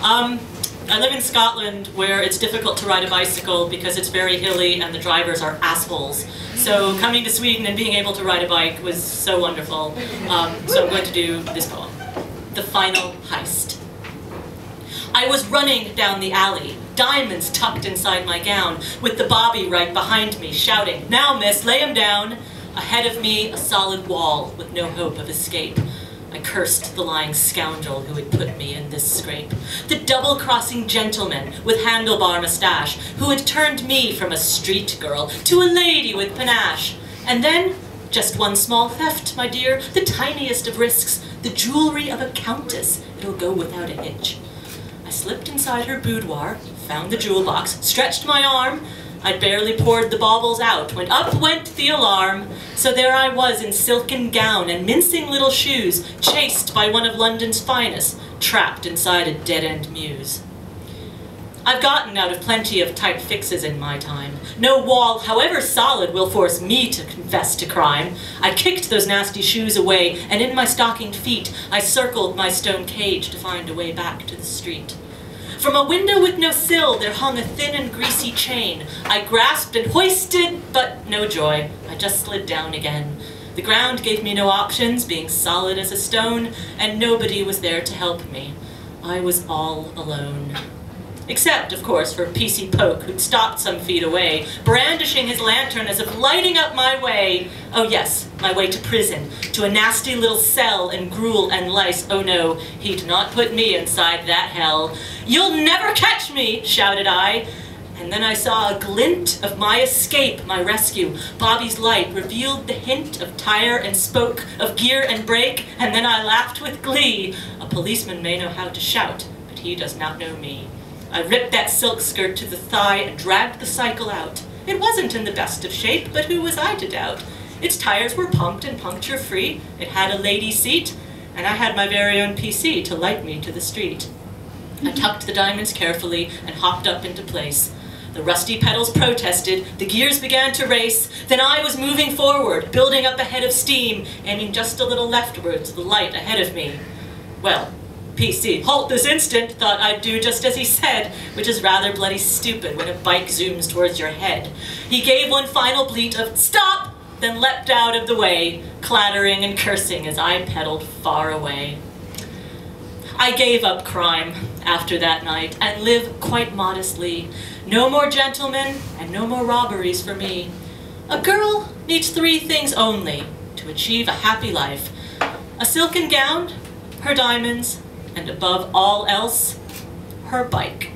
I live in Scotland where it's difficult to ride a bicycle because it's very hilly and the drivers are assholes. So coming to Sweden and being able to ride a bike was so wonderful. So I'm going to do this poem. The Final Heist. I was running down the alley, diamonds tucked inside my gown, with the bobby right behind me, shouting, "Now, miss, lay 'em down!" Ahead of me, a solid wall with no hope of escape. I cursed the lying scoundrel who had put me in this scrape. The double-crossing gentleman with handlebar mustache who had turned me from a street girl to a lady with panache. And then, just one small theft, my dear, the tiniest of risks, the jewelry of a countess. It'll go without a hitch. I slipped inside her boudoir, found the jewel box, stretched my arm. I'd barely poured the baubles out when up went the alarm. So there I was in silken gown and mincing little shoes, chased by one of London's finest, trapped inside a dead-end mews. I've gotten out of plenty of tight fixes in my time. No wall, however solid, will force me to confess to crime. I kicked those nasty shoes away, and in my stockinged feet, I circled my stone cage to find a way back to the street. From a window with no sill, there hung a thin and greasy chain. I grasped and hoisted, but no joy. I just slid down again. The ground gave me no options, being solid as a stone, and nobody was there to help me. I was all alone. Except, of course, for PC Poke, who'd stopped some feet away, brandishing his lantern as if lighting up my way. Oh yes, my way to prison, to a nasty little cell and gruel and lice. Oh no, he'd not put me inside that hell. "You'll never catch me," shouted I. And then I saw a glint of my escape, my rescue. Bobby's light revealed the hint of tire and spoke, of gear and brake, and then I laughed with glee. A policeman may know how to shout, but he does not know me. I ripped that silk skirt to the thigh and dragged the cycle out. It wasn't in the best of shape, but who was I to doubt? Its tires were pumped and puncture-free, it had a lady seat, and I had my very own PC to light me to the street. I tucked the diamonds carefully and hopped up into place. The rusty pedals protested, the gears began to race, then I was moving forward, building up a head of steam, aiming just a little leftward to the light ahead of me. Well, PC, halt this instant, thought I'd do just as he said, which is rather bloody stupid when a bike zooms towards your head. He gave one final bleat of "Stop!" then leapt out of the way, clattering and cursing as I pedaled far away. I gave up crime after that night and live quite modestly. No more gentlemen and no more robberies for me. A girl needs 3 things only to achieve a happy life: a silken gown, her diamonds, and above all else, her bike.